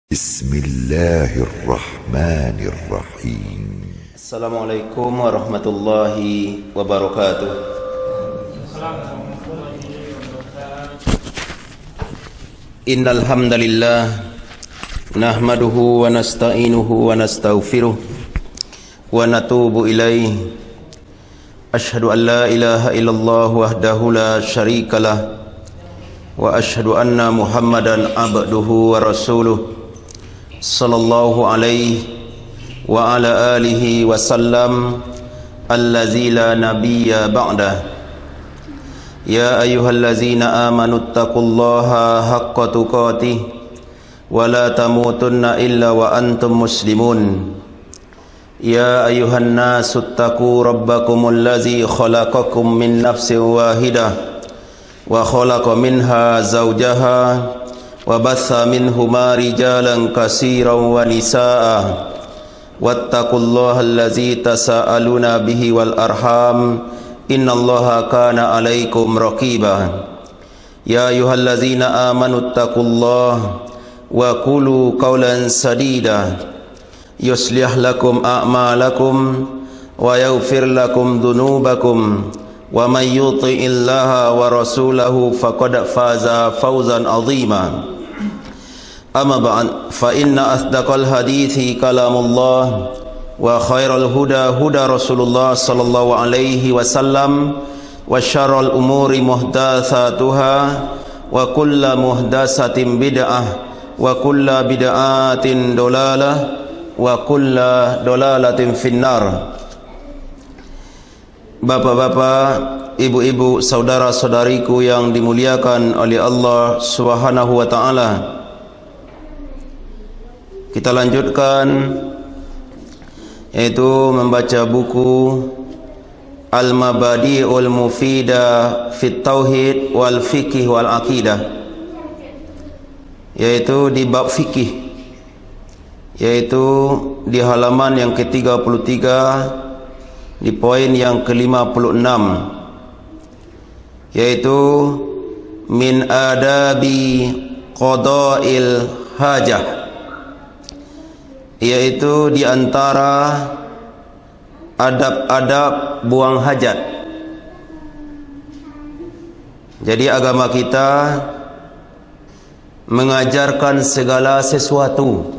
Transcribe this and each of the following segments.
Bismillahirrahmanirrahim. Assalamualaikum warahmatullahi wabarakatuh. Innal hamdalillah nahmaduhu wa nasta'inuhu wa nastaghfiruh wa natubu ilaihi. Asyhadu an la ilaha illallah wahdahu la syarikalah wa asyhadu anna Muhammadan abduhu wa rasuluh sallallahu alaihi wa ala alihi wa sallam allazi la nabiyya ba'dah. Ya ayyuhallazina amanu taqullaha haqqa tuqatih wa la tamutunna illa wa antum muslimun. Ya ayyuhan nasu taqu rabbakumul ladzi khalaqakum min nafsin wahidah wa khalaqa minha zawjaha wa batha minhuma rijalan katsiran wa nisaa wattaqullaha allazi tasaaluna bihi wal arham innallaha kana alaikum raqiba. Ya ayyuhallazina amanu taqullaha wa qulu qawlan sadida yuslih lakum a'malakum wa yaghfir lakum dhunubakum wa may yuti'illaha wa rasulahu faqad faza fawzan 'azima. Amma ba'd, fa inna asdaqal hadithi kalamullah wa khairal huda huda Rasulullah sallallahu alaihi wasallam wa syarrul umuri muhdatsatuha wa kullu muhdatsatin bid'ah wa kullu bid'atin dalalah wa kullu dalalatin finnar. Bapak-bapak, ibu-ibu, saudara-saudariku yang dimuliakan oleh Allah Subhanahu wa taala. Kita lanjutkan yaitu membaca buku Al-Mabadi'ul Mufidah fit Tauhid wal Fiqh wal Aqidah, yaitu di bab fikih, yaitu di halaman yang ke-33 di poin yang ke-56, yaitu min adabi qada'il hajah, yaitu di antara adab-adab buang hajat. Jadi agama kita mengajarkan segala sesuatu,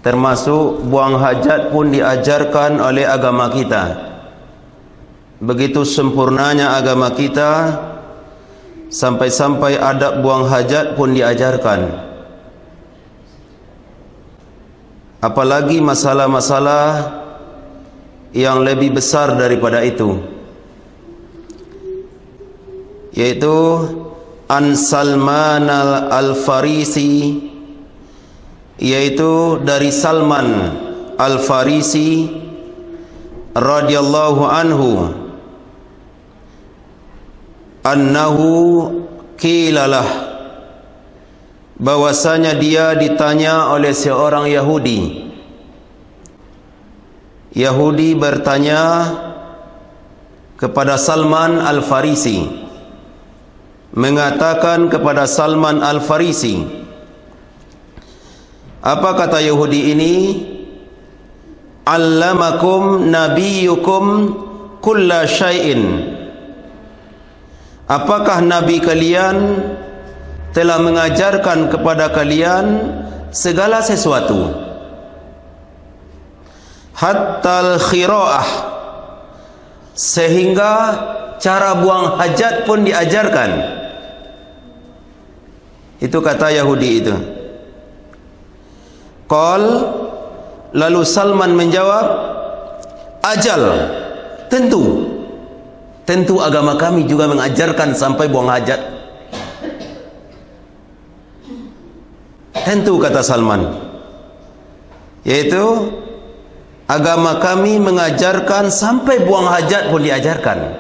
termasuk buang hajat pun diajarkan oleh agama kita. Begitu sempurnanya agama kita, sampai-sampai adab buang hajat pun diajarkan. Apalagi masalah-masalah yang lebih besar daripada itu, yaitu An Salman al-Farisi, yaitu dari Salman al-Farisi radhiyallahu anhu, annahu qilalah, bahwasanya dia ditanya oleh seorang Yahudi. Yahudi bertanya kepada Salman al-Farisi, mengatakan kepada Salman al-Farisi, apa kata Yahudi ini? Allamakum nabiyukum kulla syai'in, apakah nabi kalian telah mengajarkan kepada kalian segala sesuatu, hatta al-khira'ah, sehingga cara buang hajat pun diajarkan. Itu kata Yahudi itu. Qal, lalu Salman menjawab, ajal, tentu agama kami juga mengajarkan sampai buang hajat. Tentu, kata Salman, yaitu agama kami mengajarkan sampai buang hajat pun diajarkan.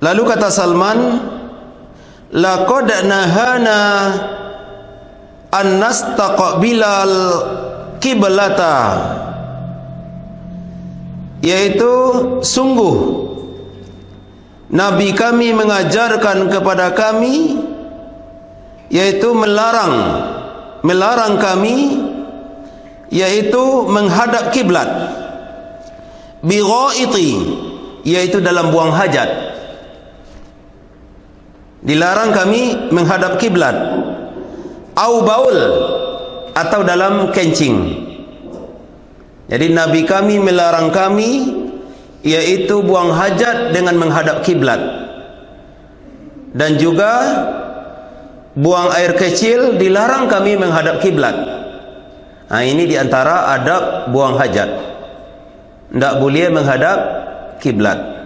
Lalu kata Salman, laqad nahana an nastaqbilal qiblata, yaitu sungguh Nabi kami mengajarkan kepada kami yaitu melarang kami, yaitu menghadap kiblat, bi ghaiti, yaitu dalam buang hajat. Dilarang kami menghadap kiblat, au baul, atau dalam kencing. Jadi Nabi kami melarang kami, yaitu buang hajat dengan menghadap kiblat, dan juga buang air kecil dilarang kami menghadap kiblat. Nah, ini diantara adab buang hajat, tidak boleh menghadap kiblat.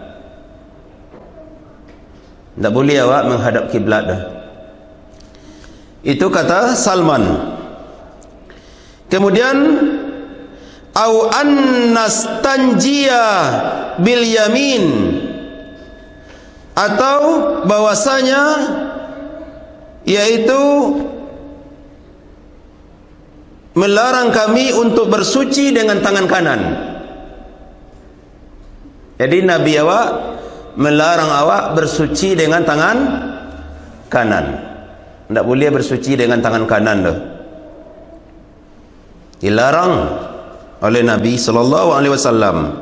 Tidak boleh awak menghadap kiblat dah. Itu kata Salman. Kemudian au annastanjiya bil yamin, atau bahwasanya yaitu melarang kami untuk bersuci dengan tangan kanan. Jadi Nabi awak melarang awak bersuci dengan tangan kanan. Tidak boleh bersuci dengan tangan kanan dah. Dilarang oleh Nabi sallallahu alaihi wasallam.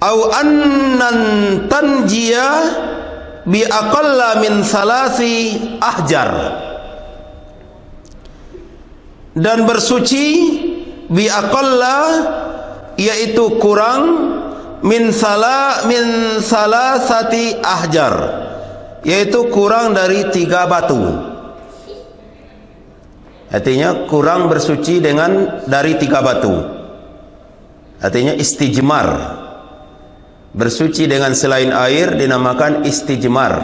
Au annan tanjiya bi aqalla min salasi ahjar, dan bersuci bi aqalla, yaitu kurang min salasati ahjar, yaitu kurang dari 3 batu. Artinya kurang bersuci dari 3 batu. Artinya istijmar. Bersuci dengan selain air dinamakan istijmar.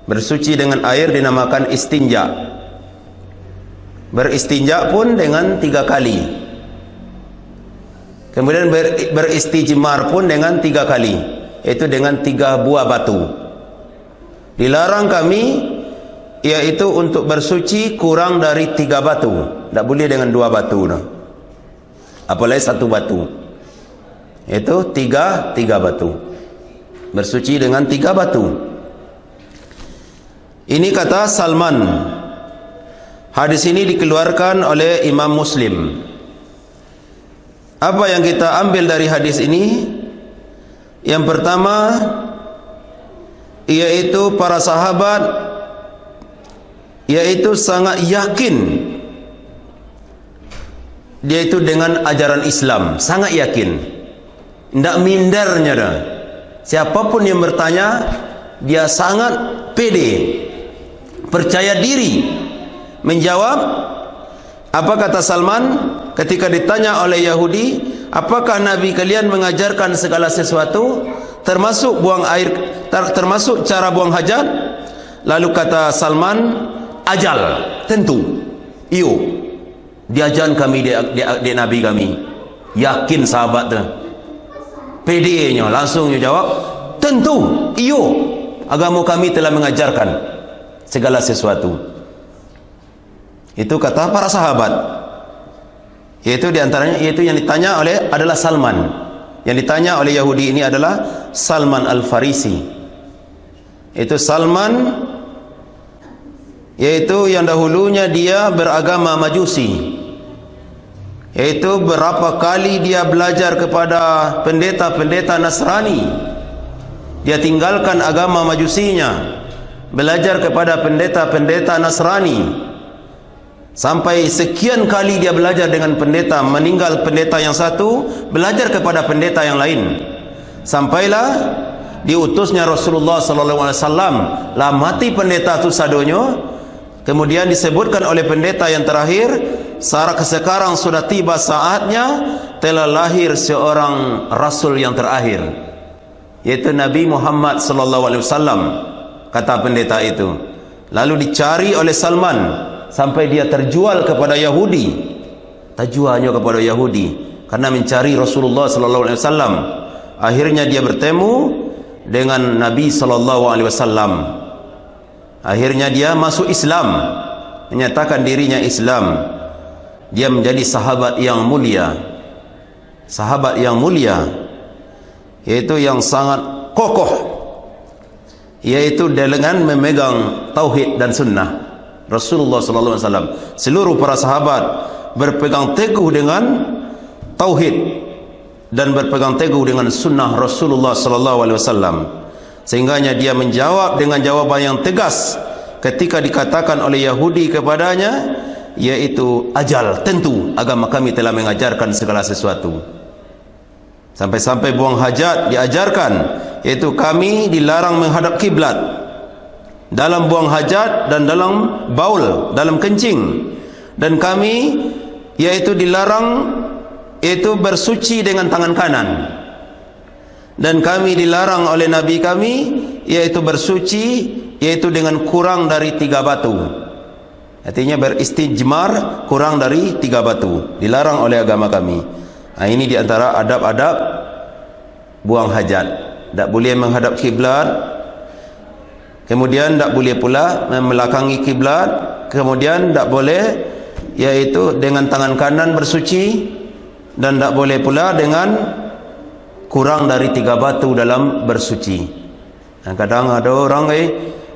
Bersuci dengan air dinamakan istinja. Beristinja pun dengan 3 kali. Kemudian beristijmar pun dengan 3 kali, yaitu dengan 3 buah batu. Dilarang kami, yaitu untuk bersuci kurang dari 3 batu. Tak boleh dengan 2 batu no. Apalagi 1 batu. Itu 3 batu. Bersuci dengan 3 batu. Ini kata Salman. Hadis ini dikeluarkan oleh Imam Muslim. Apa yang kita ambil dari hadis ini? Yang pertama, yaitu para sahabat yaitu sangat yakin, dia itu dengan ajaran Islam, sangat yakin, tidak mindernya dah. Siapapun yang bertanya, dia sangat pede, percaya diri menjawab. Apa kata Salman ketika ditanya oleh Yahudi, apakah Nabi kalian mengajarkan segala sesuatu termasuk buang air, termasuk cara buang hajat? Lalu kata Salman, ajal, tentu, iyo, diajan kami di Nabi kami. Yakin sahabat tu, pede-nya langsung jawab, tentu, iyo, agama kami telah mengajarkan segala sesuatu. Itu kata para sahabat. Yaitu diantaranya, yaitu yang ditanya oleh adalah Salman. Yang ditanya oleh Yahudi ini adalah Salman Al-Farisi. Itu Salman, yaitu yang dahulunya dia beragama Majusi, yaitu berapa kali dia belajar kepada pendeta-pendeta Nasrani. Dia tinggalkan agama Majusinya, belajar kepada pendeta-pendeta Nasrani. Sampai sekian kali dia belajar dengan pendeta, meninggal pendeta yang satu, belajar kepada pendeta yang lain. Sampailah diutusnya Rasulullah sallallahu alaihi wasallam, lah mati pendeta tu sadonyo. Kemudian disebutkan oleh pendeta yang terakhir, sekarang sudah tiba saatnya telah lahir seorang rasul yang terakhir, yaitu Nabi Muhammad sallallahu alaihi wasallam, kata pendeta itu. Lalu dicari oleh Salman sampai dia terjual kepada Yahudi. Terjualnya kepada Yahudi karena mencari Rasulullah sallallahu alaihi wasallam. Akhirnya dia bertemu dengan Nabi sallallahu alaihi wasallam. Akhirnya dia masuk Islam, menyatakan dirinya Islam. Dia menjadi sahabat yang mulia, sahabat yang mulia, yaitu yang sangat kokoh, yaitu dengan memegang tauhid dan sunnah Rasulullah sallallahu alaihi wasallam. Seluruh para sahabat berpegang teguh dengan tauhid dan berpegang teguh dengan sunnah Rasulullah sallallahu alaihi wasallam, sehingganya dia menjawab dengan jawaban yang tegas ketika dikatakan oleh Yahudi kepadanya, yaitu ajal, tentu agama kami telah mengajarkan segala sesuatu. Sampai-sampai buang hajat diajarkan, yaitu kami dilarang menghadap kiblat dalam buang hajat dan dalam baul, dalam kencing, dan kami yaitu dilarang yaitu bersuci dengan tangan kanan, dan kami dilarang oleh Nabi kami yaitu bersuci yaitu dengan kurang dari 3 batu. Artinya beristijmar kurang dari 3 batu, dilarang oleh agama kami. Ini di antara adab-adab buang hajat. Tak boleh menghadap kiblat, kemudian tak boleh pula membelakangi kiblat, kemudian tak boleh yaitu dengan tangan kanan bersuci, dan tak boleh pula dengan kurang dari 3 batu dalam bersuci. Kadang ada orang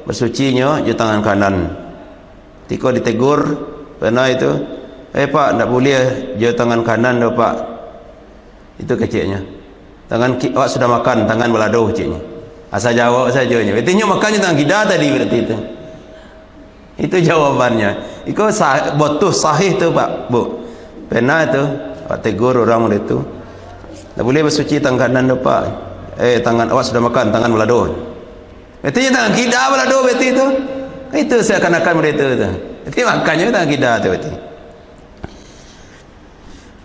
bersucinya je tangan kanan. Ketika ditegur pernah itu, pak, tak boleh je tangan kanan dah pak. Itu kecilnya. Tangan awak sudah makan, tangan beladoh ciknya. Asal jawab sajanya. Artinya makannya tangan kita tadi berarti itu. Itu jawabannya. Itu betul sahih tu pak, bu. Pernah itu pak tegur orang itu. Tak boleh bersuci tangan kanan tu pak. Tangan awak sudah makan, tangan beladoh. Artinya tangan kita beladoh berarti itu. Itu seakan-akan mereka itu. Jadi makannya tangan kita tu berarti.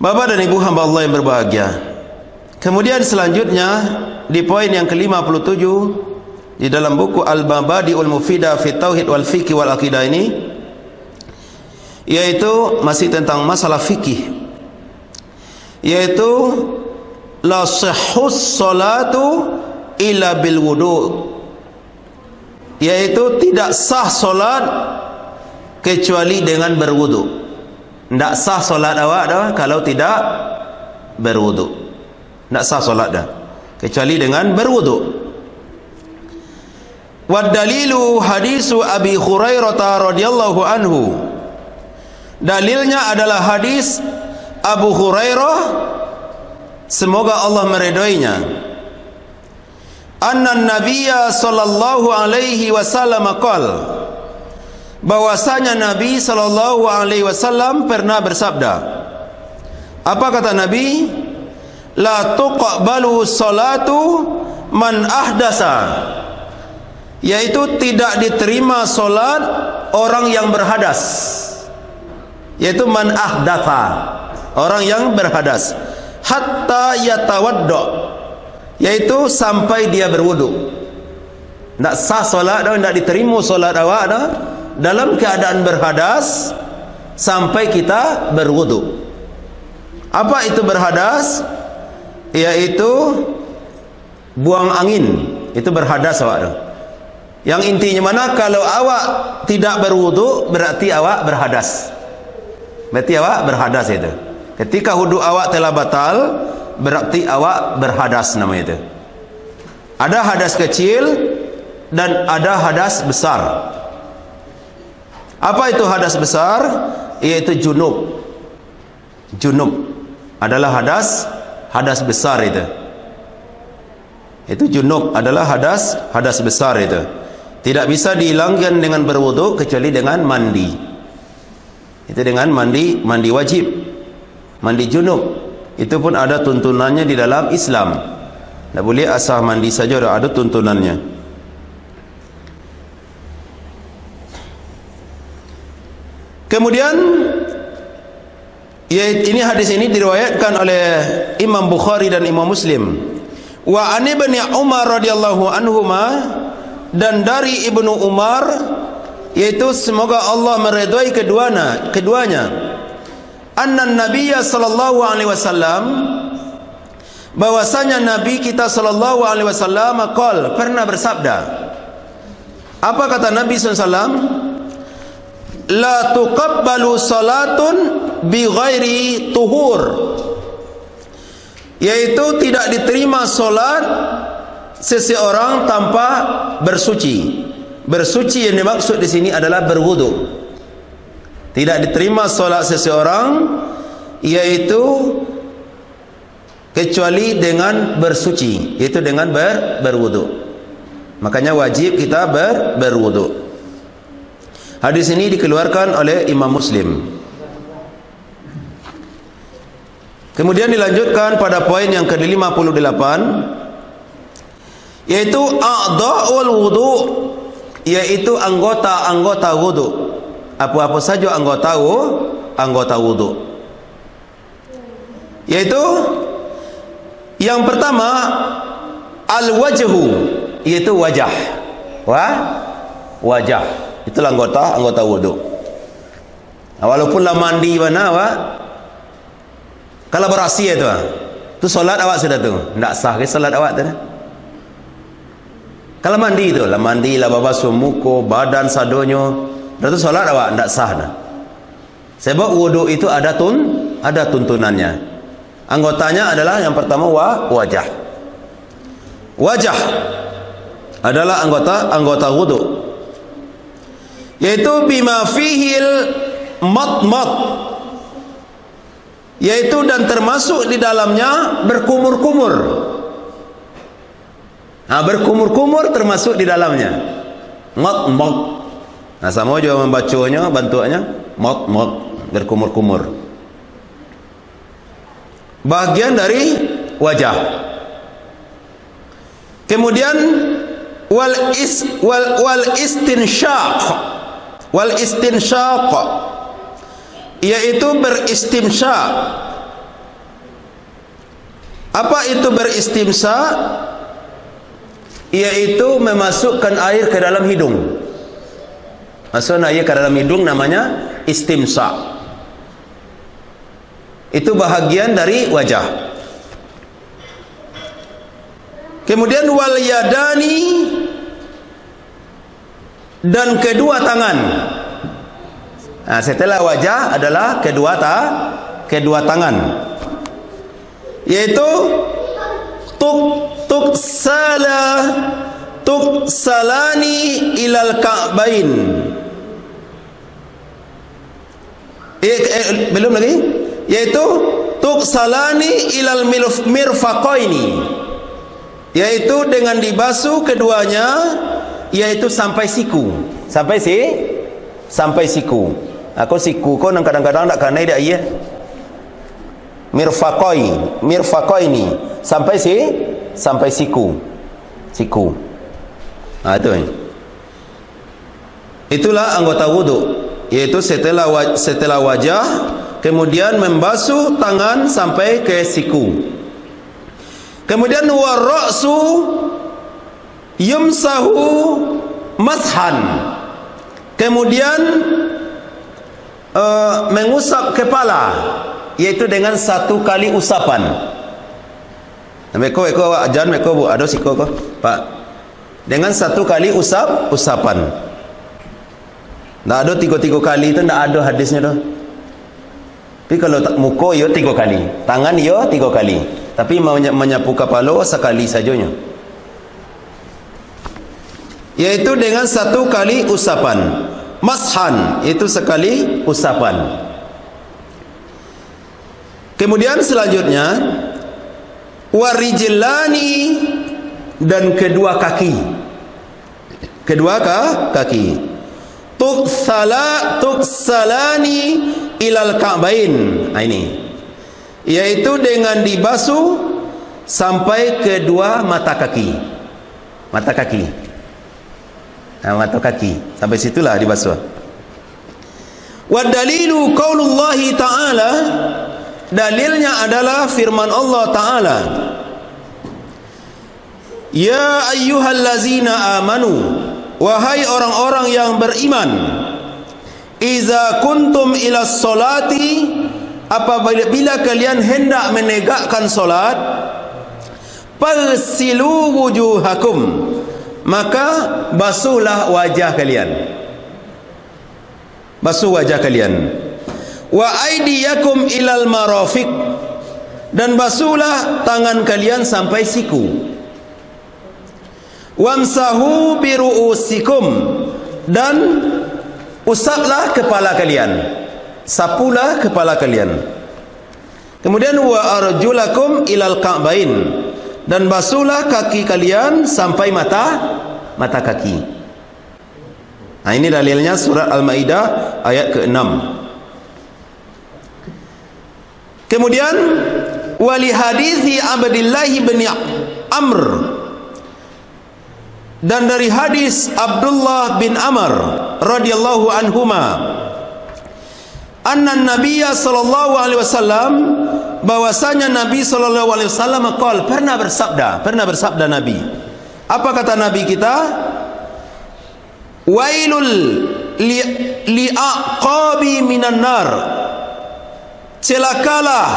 Bapak dan Ibu hamba Allah yang berbahagia, kemudian selanjutnya di poin yang ke-57 di dalam buku Al-Mabadi'ul Mufidah fi Tauhid wal Fiqh wal Aqidah ini, yaitu masih tentang masalah fikih, yaitu la sihhus salatu illa bil wudu, yaitu tidak sah solat kecuali dengan berwudu. Tak sah solat awak dah kalau tidak berwudu. Tak sah solat dah kecuali dengan berwudu. Wad dalilu hadisu Abi Hurairah radhiyallahu anhu. Dalilnya adalah hadis Abu Hurairah, semoga Allah meridhoinya. Anna Nabiyya sallallahu alaihi wasallam qala, bahwasanya Nabi sallallahu alaihi wasallam pernah bersabda. Apa kata Nabi? La tuqbalu salatu man ahdasa, yaitu tidak diterima solat orang yang berhadas, yaitu man ahdatha, orang yang berhadas, hatta yatawadda, yaitu sampai dia berwudu. Tak sah solat dah, tak diterima solat awak dah dalam keadaan berhadas sampai kita berwudu. Apa itu berhadas? Yaitu buang angin, itu berhadas awak dah. Yang intinya mana, kalau awak tidak berwudu berarti awak berhadas. Berarti awak berhadas itu. Ketika wudu awak telah batal, berarti awak berhadas namanya itu. Ada hadas kecil dan ada hadas besar. Apa itu hadas besar? Yaitu junub. Junub adalah hadas besar itu. Itu junub adalah hadas besar itu. Tidak bisa dihilangkan dengan berwudu kecuali dengan mandi. Itu dengan mandi wajib. Mandi junub. Itu pun ada tuntunannya di dalam Islam. Tak boleh asal mandi saja, ada tuntunannya. Kemudian ini hadis ini diriwayatkan oleh Imam Bukhari dan Imam Muslim. Wa an ibni Umar radhiyallahu anhuma, dan dari Ibnu Umar, yaitu semoga Allah meridhai keduanya, anna nabiyya sallallahu alaihi wasallam, bahwasanya Nabi kita sallallahu alaihi wasallam pernah bersabda. Apa kata Nabi sallallahu alaihi wasallam? La tuqabbalu salatun bi ghairi tuhur, yaitu tidak diterima solat seseorang tanpa bersuci. Bersuci yang dimaksud di sini adalah berwudu. Tidak diterima solat seseorang yaitu kecuali dengan bersuci, yaitu dengan berwudu. Makanya wajib kita berwudu. Hadis ini dikeluarkan oleh Imam Muslim. Kemudian dilanjutkan pada poin yang ke-58, yaitu a'dha'ul wudu, yaitu anggota-anggota wudu. Apa-apa saja anggota wudu. Yaitu yang pertama al-wajhu, yaitu wajah. Wajah. Itulah anggota wudu. Walaupun lah mandi mana awak, kalau berasi itu solat awak sudah tu. Tak sah ke solat awak tu? Kalau mandi tu, lah mandi lah babasuh muka, badan sadonyo, dah tu solat awak tak sah dah. Sebab wudu itu ada tuntunannya. Anggotanya adalah yang pertama wajah. Wajah adalah anggota wudu. Yaitu bima fihil matmat, yaitu dan termasuk di dalamnya berkumur-kumur. Berkumur-kumur termasuk di dalamnya. Matmat. Sama juga membacanya, bantuannya matmat, berkumur-kumur. Bagian dari wajah. Kemudian wal istinsyaq, yaitu beristimsyak. Apa itu beristimsyak? Yaitu memasukkan air ke dalam hidung. Masukkan air ke dalam hidung namanya istimsyak. Itu bahagian dari wajah. Kemudian wal yadani, dan kedua tangan. Setelah wajah adalah kedua tangan, yaitu tuksalani ilal ka'bain. Belum lagi, yaitu tuksalani ilal mirfaqaini, yaitu dengan dibasuh keduanya, yaitu sampai siku. Sampai siku. Aku siku kau nang kadang-kadang tak kanai dia iya. Mirfaqaini sampai siku. Itu. Itulah anggota wudu, yaitu setelah wajah, kemudian membasuh tangan sampai ke siku. Kemudian warra'su yumsahu mashan, kemudian mengusap kepala, yaitu dengan satu kali usapan. Meko ajan meko bu ada siko ko Pak, dengan satu kali usapan. Tak ada 3 kali itu, tak ada hadisnya tu. Tapi kalau muka yo 3 kali, tangan yo 3 kali, tapi menyapu kepala sekali sajanya, yaitu dengan satu kali usapan. Mashan itu sekali usapan. Kemudian selanjutnya warijlani, dan kedua kaki. Tuksalani ilal ka'bain. Ini yaitu dengan dibasuh sampai kedua mata kaki. Mata kaki sampai situlah dibasuh. Wa dalilu qaulullahi ta'ala, dalilnya adalah firman Allah Ta'ala, ya ayyuhallazina amanu, wahai orang-orang yang beriman, iza kuntum ila solati, apabila kalian hendak menegakkan solat, farsilu wujuhakum, maka basuhlah wajah kalian. Basuh wajah kalian. Wa aydiyakum ilal marafiq, dan basuhlah tangan kalian sampai siku. wamsahu biru'usikum, dan usaplah kepala kalian, sapulah kepala kalian. Kemudian wa arjulakum ilal ka'bain, dan basuhlah kaki kalian sampai mata kaki. Nah, ini dalilnya surat Al-Maidah ayat ke-6. Kemudian wali hadithi Abdillah bin Amr, dan dari hadis Abdullah bin Amr radhiyallahu anhuma, anna nabiyya sallallahu alaihi wasallam, bahwasanya Nabi sallallahu alaihi wasallam pernah bersabda Nabi. Apa kata Nabi kita? Wailul li'aqabi minan nar, celakalah,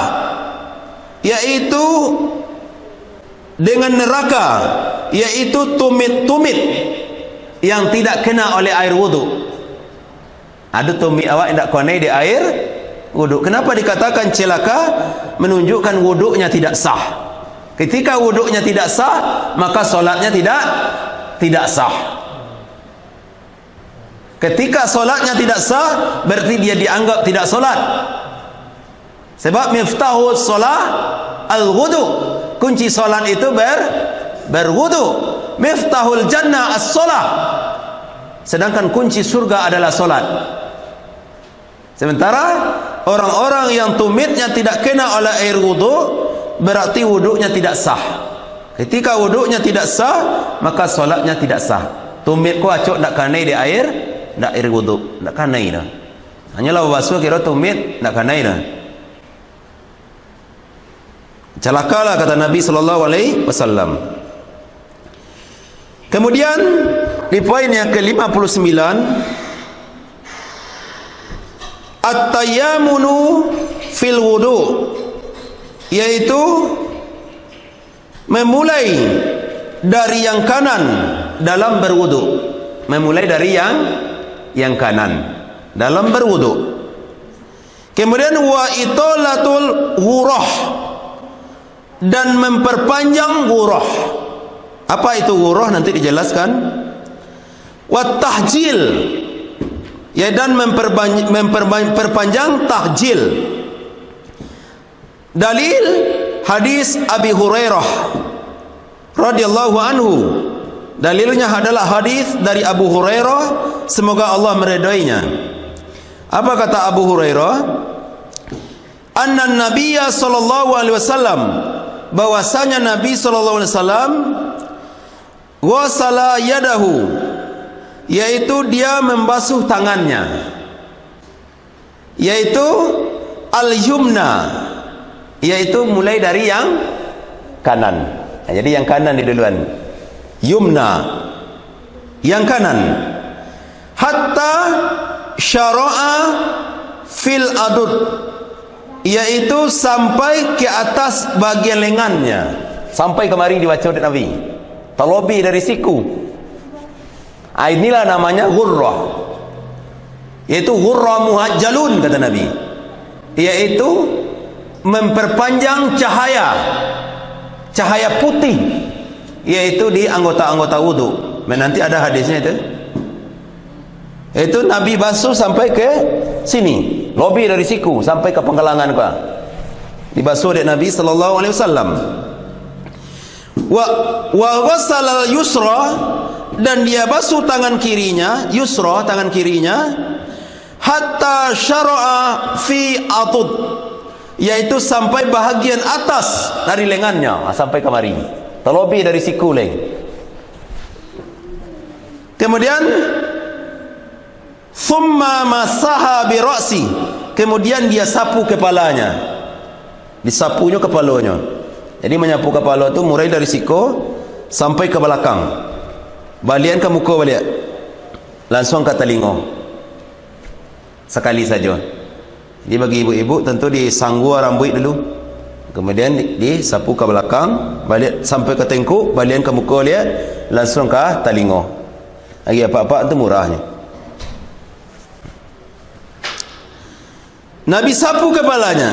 yaitu dengan neraka, yaitu tumit-tumit yang tidak kena oleh air wudu. Ada tumit awak yang tak kena di air wudu. Kenapa dikatakan celaka? Menunjukkan wudunya tidak sah. Ketika wudunya tidak sah, maka solatnya tidak sah. Ketika solatnya tidak sah, berarti dia dianggap tidak solat. Sebab miftahu solat al-wudu, kunci solat itu berwudu. Miftahul jannah as-solat, sedangkan kunci surga adalah solat. Sementara orang-orang yang tumitnya tidak kena oleh air wudu, berarti wudunya tidak sah. Ketika wudunya tidak sah, maka solatnya tidak sah. Tumit ku acuk tak kanai di air, tak air wudu, tak kanai dah. Hanyalah basuh kira tumit tak kanai dah. Celakalah, kata Nabi sallallahu alaihi wasallam. Kemudian di poin yang ke-59, at-tayammunu fil wudu, yaitu memulai dari yang kanan dalam berwudu. Memulai dari yang kanan dalam berwudu. Kemudian wa italatul ghurah, dan memperpanjang ghurah. Apa itu ghurah? Nanti dijelaskan. Wa tahjil, ya, dan memperpanjang tahjil. Dalil hadis Abi Hurairah radhiyallahu anhu. Dalilnya adalah hadis dari Abu Hurairah, semoga Allah meridainya. Apa kata Abu Hurairah? Anna nabiyya sallallahu alaihi wasallam, bahwasanya Nabi sallallahu alaihi wasallam wasala yadahu, yaitu dia membasuh tangannya, yaitu al-yumna, yaitu mulai dari yang kanan. Jadi yang kanan di duluan, yumna, yang kanan, hatta syara'a fil adud, yaitu sampai ke atas bagian lengannya. Sampai kemari dibaca oleh Nabi, terlebih dari siku. Inilah namanya ghurrah, yaitu ghurrah muhajjalun, kata Nabi, yaitu memperpanjang cahaya putih, yaitu di anggota-anggota wudu. Nanti ada hadisnya itu Nabi basuh sampai ke sini, lebih dari siku sampai ke penggalangan kau, dibasuh oleh Nabi sallallahu alaihi wasallam. Wa ghasala al-yusra, dan dia basuh tangan kirinya, yusra, tangan kirinya, hatta syara'a fi atud, yaitu sampai bahagian atas dari lengannya, sampai kemari, terlebih dari siku leng. Kemudian thumma masaha bi ra'si, kemudian dia sapu kepalanya, disapunya kepalanya. Jadi menyapu kepala itu mulai dari siku sampai ke belakang, balian ke muka balik, langsung ke telinga, sekali saja. Jadi bagi ibu-ibu tentu disanggua rambut dulu, kemudian disapu ke belakang, balik sampai ke tengkuk, balian ke muka lihat, langsung ke telinga. Lagi apa-apa itu murahnya. Nabi sapu kepalanya,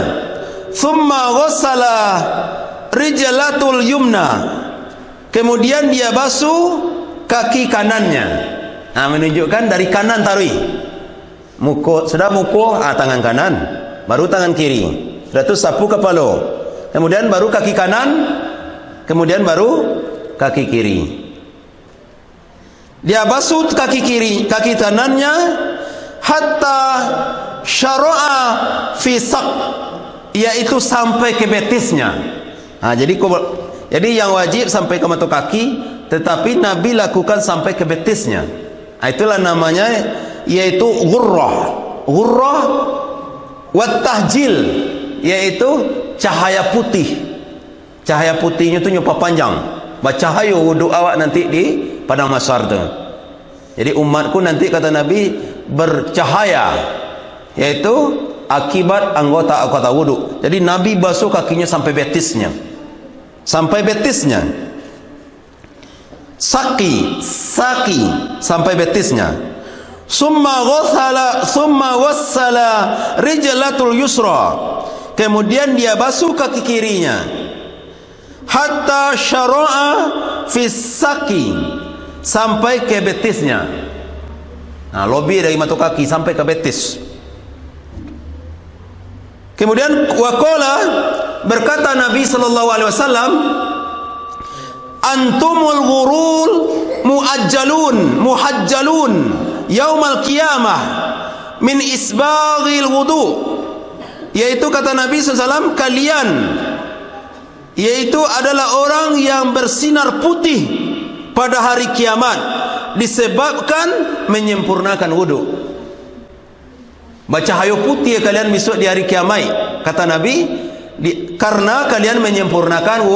thumma ghassala rijlatul yumna, kemudian dia basuh kaki kanannya. Menunjukkan dari kanan tarui. Sudah muka, tangan kanan, baru tangan kiri. Sudah tu sapu kepala. Kemudian baru kaki kanan, kemudian baru kaki kiri. Dia basuh kaki kiri, kaki kanannya hatta syara'a fi saq, yaitu sampai ke betisnya. Jadi yang wajib sampai ke mata kaki, tetapi Nabi lakukan sampai ke betisnya. Itulah namanya, yaitu ghurrah. Ghurrah wat tahjil, yaitu cahaya putih. Cahaya putihnya tu nyopa panjang. Bercahaya wuduk awak nanti di padang mahsyar tu. Jadi umatku nanti, kata Nabi, bercahaya, yaitu akibat anggota wuduk. Jadi Nabi basuh kakinya sampai betisnya. Sampai betisnya. Saki sampai betisnya. Summa wassala rijlatul yusra. Kemudian dia basuh kaki kirinya. Hatta syara'a fi saki, sampai ke betisnya. Lebih dari mata kaki sampai ke betis. Kemudian waqala, berkata Nabi sallallahu alaihi wasallam, antumul ghurul muhajjalun yaumal qiyamah min isbaghil wudu. Yaitu kata Nabi SAW, kalian yaitu adalah orang yang bersinar putih pada hari kiamat disebabkan menyempurnakan wudu. Bercahaya putih kalian besok di hari kiamat, kata Nabi, karena kalian menyempurnakan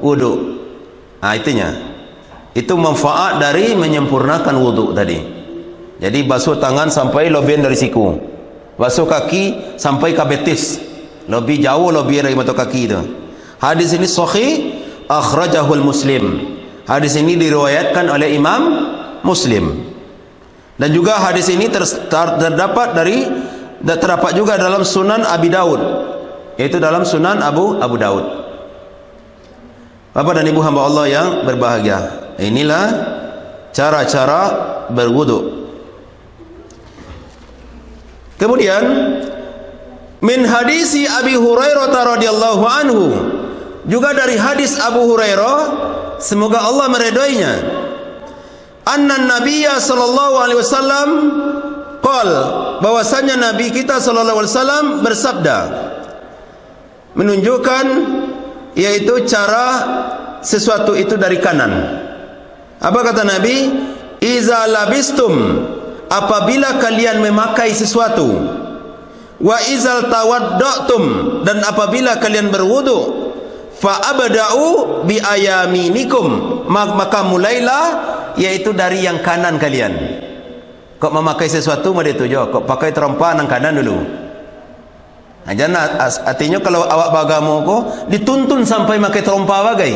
wudu. Itunya. Itu manfaat dari menyempurnakan wudu tadi. Jadi basuh tangan sampai lebih dari siku, basuh kaki sampai ke betis, lebih jauh, lebih dari mata kaki itu. Hadis ini sahih, akhrajahul Muslim. Hadis ini diriwayatkan oleh Imam Muslim. Dan juga hadis ini terdapat juga dalam Sunan Abi Daud, yaitu dalam Sunan Abu Daud. Bapak dan Ibu hamba Allah yang berbahagia, inilah cara-cara berwudu. Kemudian min hadisi Abi Hurairah radhiyallahu anhu, juga dari hadis Abu Hurairah, semoga Allah meridainya, anna nabiyya sallallahu alaihi wasallam qol, bahwasanya Nabi kita sallallahu alaihi wasallam bersabda, menunjukkan yaitu cara sesuatu itu dari kanan. Apa kata Nabi? Iza labistum, apabila kalian memakai sesuatu, wa izal tawaddatum, dan apabila kalian berwudu, fa abda'u bi ayaminikum, maka mulailah yaitu dari yang kanan kalian. Kok memakai sesuatu mari tujuh, kok pakai terompa nang kanan dulu. Jangan artinya kalau awak beragama kok dituntun sampai memakai terompa bagai.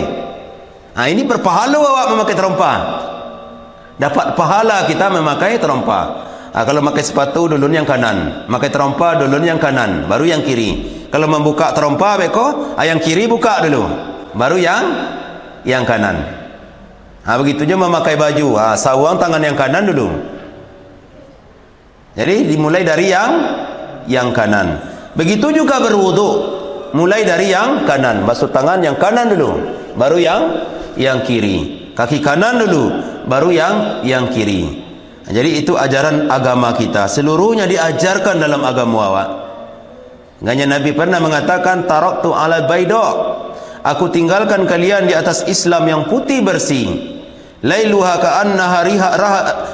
Ini berpahala awak memakai terompa. Dapat pahala kita memakai terompa. Kalau memakai sepatu dulu yang kanan, memakai terompa dulu yang kanan, baru yang kiri. Kalau membuka terompa beko, yang kiri buka dulu, baru yang kanan. Begitu juga memakai baju, sawang tangan yang kanan dulu. Jadi dimulai dari yang kanan. Begitu juga berwudu, mulai dari yang kanan, basuh tangan yang kanan dulu, baru yang kiri. Kaki kanan dulu, baru yang kiri. Jadi itu ajaran agama kita, seluruhnya diajarkan dalam agama awak. Makanya Nabi pernah mengatakan, taraktu ala bayda, aku tinggalkan kalian di atas Islam yang putih bersih, lailuha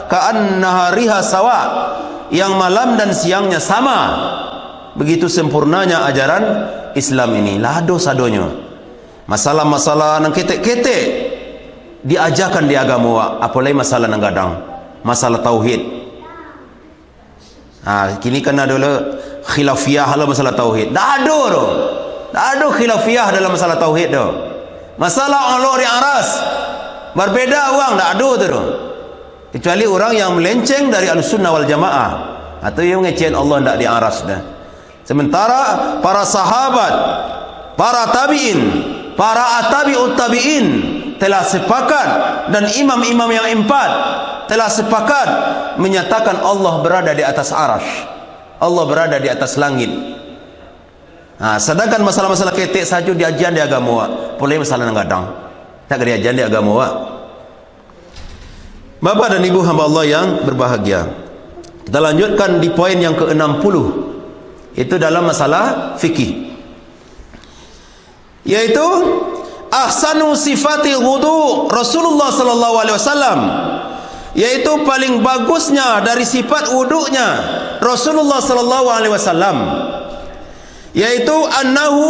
ka'annaha riha sawa, yang malam dan siangnya sama. Begitu sempurnanya ajaran Islam ini. Lado sadonya masalah-masalah nang ketek-ketek diajarkan di agama, apalagi masalah nang gadang, masalah tauhid. Kini kan ada khilafiyah dalam masalah tauhid. Tak ada khilafiyah dalam masalah tauhid dah. Masalah Allah di aras berbeda orang, tak ada tu. Kecuali orang yang melenceng dari Ahlussunnah wal Jamaah, atau yang ngecewain Allah tak di aras dah. Sementara para sahabat, para tabi'in, para tabi'ut tabi'in telah sepakat, dan imam-imam yang 4 telah sepakat menyatakan Allah berada di atas arasy, Allah berada di atas langit. Sedangkan masalah-masalah ketek saja diajian di agama, boleh masalah ngadang tak diajian di agama. Bapak dan Ibu hamba Allah yang berbahagia, kita lanjutkan di poin yang ke-60, itu dalam masalah fikih, yaitu ahsanu sifati wudu Rasulullah sallallahu alaihi wasallam, yaitu paling bagusnya dari sifat wudunya Rasulullah sallallahu alaihi wasallam, yaitu annahu,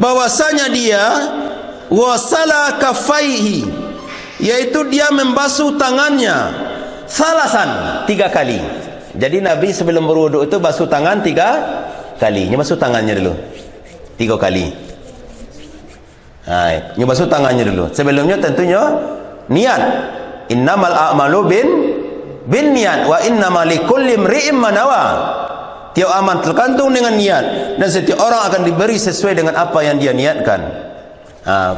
bahwasanya dia wasala kafaihi, yaitu dia membasuh tangannya salasan, 3 kali. Jadi Nabi sebelum berwudu itu basuh tangan 3 kali. Ini basuh tangannya dulu 3 kali. Ini basuh tangannya dulu. Sebelumnya tentunya niat. Innamal a'malu bin niat wa innamal likulli imri'in ma nawa. Tiap amal tergantung dengan niat, dan setiap orang akan diberi sesuai dengan apa yang dia niatkan.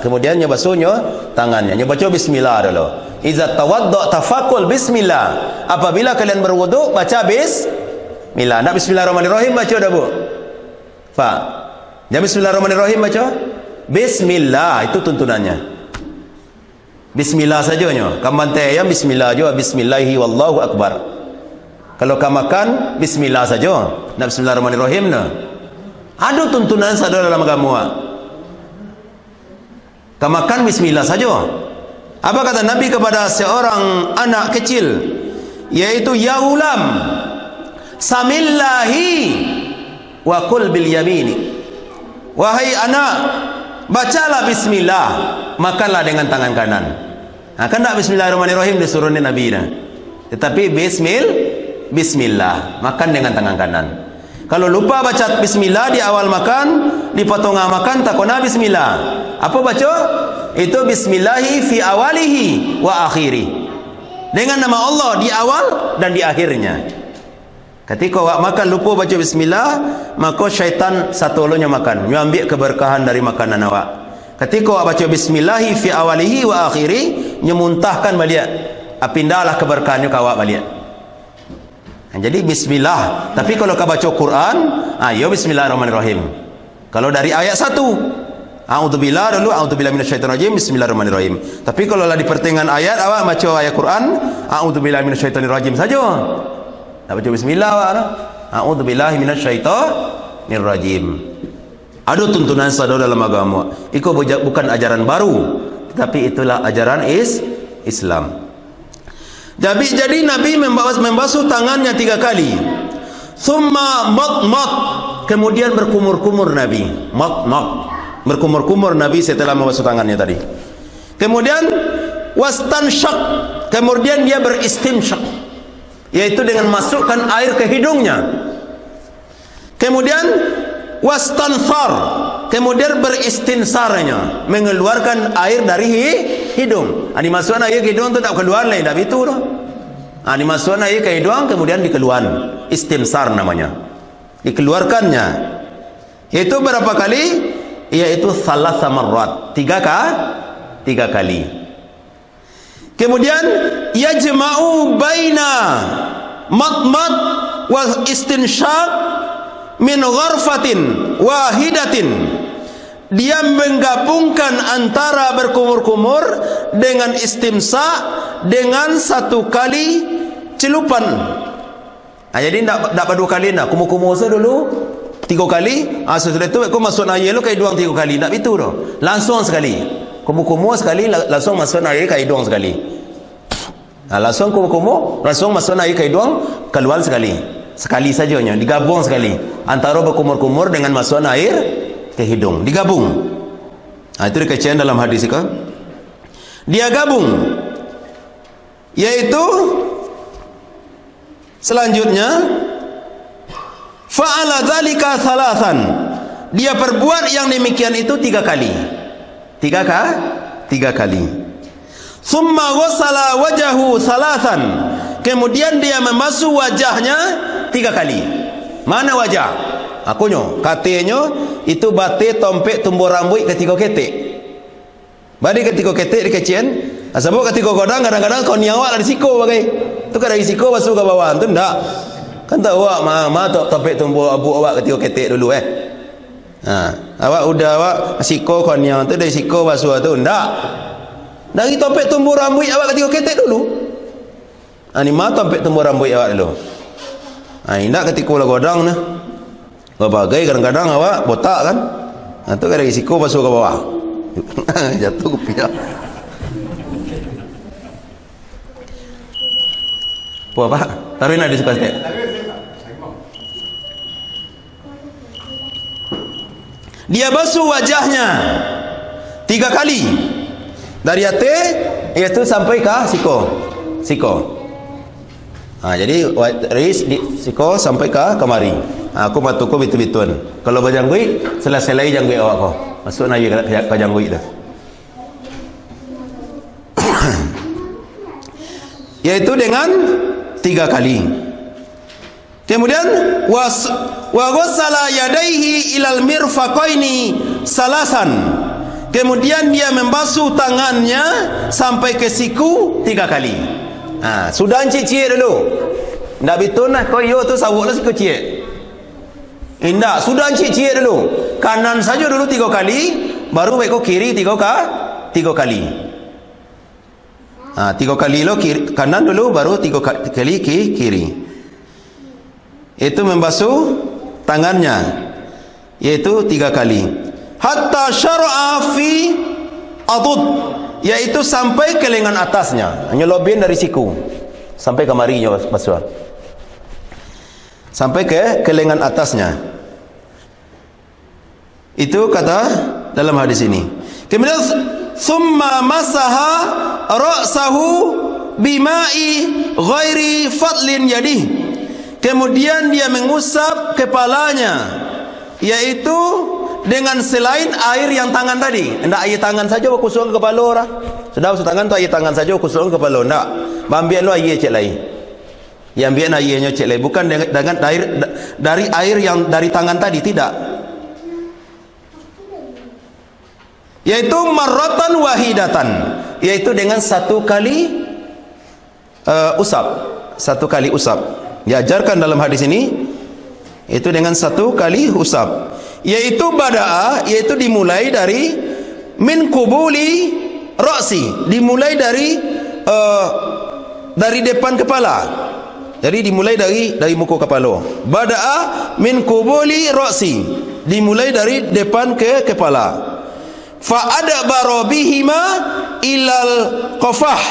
Kemudian basuhnya tangannya, baca bismillah dulu. Iza tawadda tafakul bismillah. Apabila kalian berwudu, baca bismillah. Nak bismillahirrahmanirrahim baca dah, Bu? Pak. Jangan bismillahirrahmanirrahim baca. Bismillah itu tuntunannya. Bismillah sajanya. Kamu bantai ayam bismillah aja, bismillahi wallahu akbar. Kalau kamu makan bismillah saja. Nak bismillahirrahmanirrahim nah. Ada tuntunan saudara dalam agama. Kamu makan bismillah saja. Apa kata Nabi kepada seorang anak kecil, yaitu ya ulam samillahi wa kul bil yamini. Wahai anak, bacalah bismillah, makanlah dengan tangan kanan. Kan tak bismillahirrahmanirrahim disuruh Nabi dah. Tetapi bismillah, makan dengan tangan kanan. Kalau lupa baca bismillah di awal makan, di potongah makan tak kena bismillah. Apa baca? Itu bismillahi fi awalihi wa akhiri. Dengan nama Allah di awal dan di akhirnya. Ketika awak makan lupa baca bismillah, maka syaitan satolonya makan, dia ambil keberkahan dari makanan awak. Ketika awak baca bismillahi fi awalihi wa akhiri, dia muntahkan balik, pindahlah keberkahannya ke awak balik. Jadi bismillah. Tapi kalau kau baca Quran, ya bismillahirrahmanirrahim. Kalau dari ayat 1, a'udzubillah dulu, a'udzubillahi minasyaitonirrajim, bismillahirrahmanirrahim. Tapi kalau lah di pertengahan ayat awak baca ayat Quran, a'udzubillahi minasyaitonirrajim saja. Tak baca bismillah awak, a'udzubillahi minasyaitonirrajim. Ada tuntunan saudara dalam agama. Itu bukan ajaran baru, tetapi itulah ajaran Islam. Jadi Nabi membasuh tangannya 3 kali. Thumma mat, kemudian berkumur-kumur Nabi. Mat, berkumur-kumur Nabi setelah membasuh tangannya tadi. Kemudian wastansyak, kemudian dia beristinsyak, yaitu dengan masukkan air ke hidungnya. Kemudian wastanthar, kemudian beristinsarnya, mengeluarkan air dari hidung. Dimasukkan air ke hidung itu tak keluar lain, tak itu dah. Dimasukkan air ke hidung, kemudian dikeluarkan, istinsar namanya, dikeluarkannya. Itu berapa kali? Yaitu salasa marrat, 3 kali. Kemudian yajma'u baina matmat wa istinsyaq min gharfatin wahidatin. Dia menggabungkan antara berkumur-kumur dengan istimsa dengan 1 kali celupan. Jadi tak pada 2 kali nak kumur-kumur saja dulu 3 kali. Setelah itu aku masuk air lu ke hidung 3 kali. Tak itu dah. Langsung sekali. Kumur-kumur sekali, langsung masuk air ke hidung sekali. Langsung kumur-kumur, langsung masuk air ke hidung, keluar sekali. Sekali sajanya, digabung sekali. Antara berkumur-kumur dengan masuk air ke hidung, digabung. Itu dikajian dalam hadis itu. Dia gabung, yaitu selanjutnya fa'ala dzalika thalathan. Dia perbuat yang demikian itu 3 kali. 3 kali. Summa ghassala wajahu thalathan. Kemudian dia membasuh wajahnya 3 kali. Mana wajah? Katanya itu batik tompek tumbuh rambut ketika ketik. Badi ketika ketik di kecian, sebab ketika godang kadang-kadang kau niawak dari siko bagai. Tu kan dari siko basuh ke bawah, tu ndak. Kan tak awak mah topik tumbuh abu awak ketika ketik dulu awak udah awak siko kau niawak tu dari siko basuh tu ndak. Dari topik tumbuh rambut awak ketika ketik dulu. Ni mah topik tumbuh rambut awak dulu. Indak ketika ulah godang nah. Bagai kadang-kadang awak botak kan. Tu kan dari siko basuh ke bawah. Jatuh kupiah. Apa? Taruhin ada di suka setiap. Dia basuh wajahnya 3 kali. Dari hati iaitu sampai ke siko. Jadi ris di siko sampai ke kemari. Aku matuku bitu-bitun. Kalau berjanggui selesai lagi janggui awak kau. Masuk lagi ke janggui dah. Yaitu dengan 3 kali. Kemudian wa ghassala yadayhi ilal mirfaqaini salasan. Kemudian dia membasuh tangannya sampai ke siku 3 kali. Sudah encik-cik dulu. Ndak bitun lah kau yo tu sawuklah siku cik. Indak, sudah encik-cik dulu. Kanan saja dulu 3 kali, baru baik kau kiri 3 kali. 3 kali lo kiri, kanan dulu, baru 3 kali kiri. Itu membasuh tangannya, yaitu 3 kali. Hatta syara'a fi adud, yaitu sampai ke lengan atasnya. Hanya lobin dari siku sampai ke marinya basuh. Sampai ke lengan atasnya. Itu kata dalam hadis ini. Kemudian summa masaha ra'sahu bima'i ghairi fadlin yadih. Kemudian dia mengusap kepalanya, yaitu dengan selain air yang tangan tadi. Hendak air tangan saja kusuk ke kepala orang. Sudah usah tangan tu air tangan saja kusuk ke kepala. Hendak ambil lo air cek lain. Yang biar airnya cek lain, bukan dengan dari air yang dari tangan tadi, tidak. Yaitu marratan wahidatan, yaitu dengan 1 kali usap. 1 kali usap diajarkan dalam hadis ini, itu dengan 1 kali usap. Yaitu bada'a, yaitu dimulai dari min kubuli ra'si, dimulai dari depan kepala. Jadi dimulai dari muka kepala. Bada'a min kubuli ra'si, dimulai dari depan ke kepala. Fa adbara bihima ilal qafah,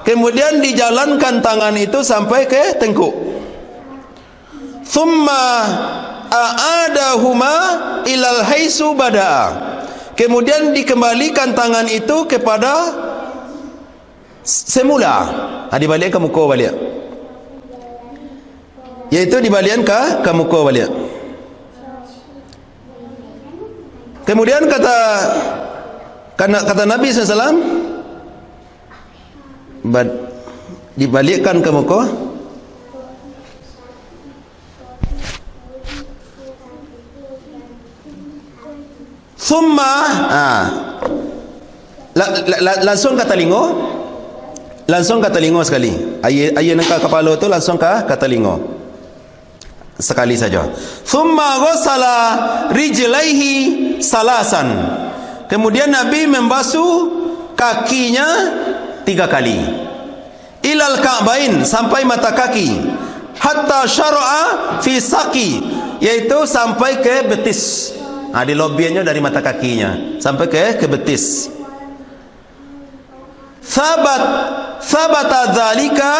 kemudian dijalankan tangan itu sampai ke tengkuk. Thumma a'adahuma ilal haisu bada'a, kemudian dikembalikan tangan itu kepada semula. Dibalik ke muka balik, yaitu dibalikan ke muka balik. Kemudian kata Nabi SAW, dibalikkan ke muka. Summa langsung ke telinga, sekali. Ayat nak kepala tu langsung ke telinga sekali saja. Thumma ghassala rijlaihi salasan, kemudian Nabi membasuh kakinya 3 kali. Ilal ka'bain, sampai mata kaki. Hatta syara'a fi saqi, yaitu sampai ke betis. Di lobiannya dari mata kakinya sampai ke betis. Sabata dzalika,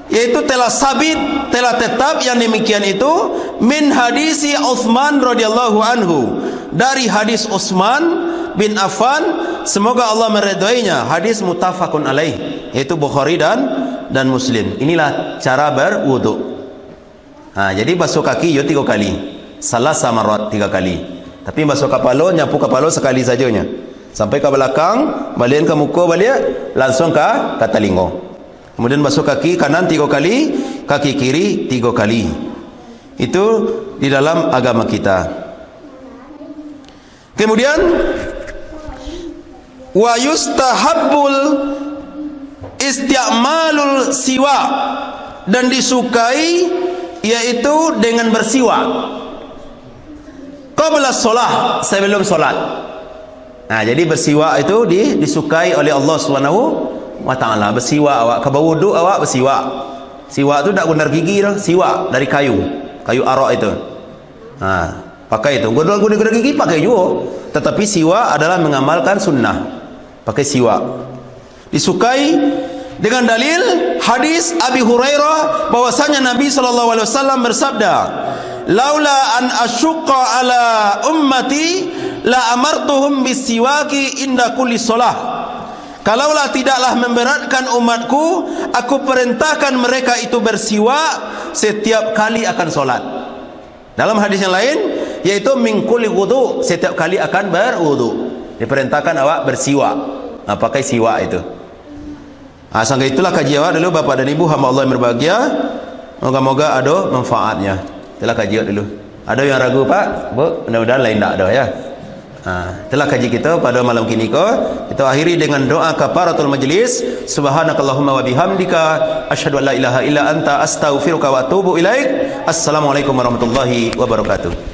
yaitu telah sabit, telah tetap yang demikian itu min hadisi Utsman radhiyallahu anhu, dari hadis Utsman bin Affan, semoga Allah meridainya. Hadis muttafaqun alaih, yaitu Bukhari dan Muslim. Inilah cara berwudu. Jadi basuh kaki 3 kali, salah samarat 3 kali. Tapi basuh kepala, nyapu kepala sekali sajanya. Sampai ke belakang, balik ke muka balik, langsung ke telinga. Kemudian basuh kaki kanan 3 kali, kaki kiri 3 kali. Itu di dalam agama kita. Kemudian wa yustahabbul isti'malul siwak, dan disukai yaitu dengan bersiwak qabla solah, sebelum solat. Nah, jadi bersiwak itu disukai oleh Allah Subhanahu wa taala. Bersiwak awak ke berwuduk, awak bersiwak. Siwak tu tak guna gigi dah, siwak dari kayu arak itu. Pakai itu. Guna gigi pakai juga. Tetapi siwak adalah mengamalkan sunnah. Pakai siwak. Disukai dengan dalil hadis Abi Hurairah bahwasanya Nabi SAW bersabda, "Laula an asyqa ala ummati la amartuhum bisiwaki inda kulli shalah." Kalaulah tidaklah memberatkan umatku, aku perintahkan mereka itu bersiwak setiap kali akan solat. Dalam hadis yang lain, yaitu min kulli wudu, setiap kali akan berwudu diperintahkan awak bersiwak. Pakai siwak itu. Sangka itulah kajian awak dulu, Bapak dan Ibu hamba Allah yang berbahagia. Moga-moga ada manfaatnya. Itulah kajian dulu. Ada yang ragu Pak? Bu, mudah-mudahan lain tak ada ya. Itulah kaji kita pada malam kini ko. Kita akhiri dengan doa kafaratul majlis. Subhanakallahumma wa bihamdika asyhadu an la ilaha illa anta astaghfiruka wa atubu ilaik. Assalamualaikum warahmatullahi wabarakatuh.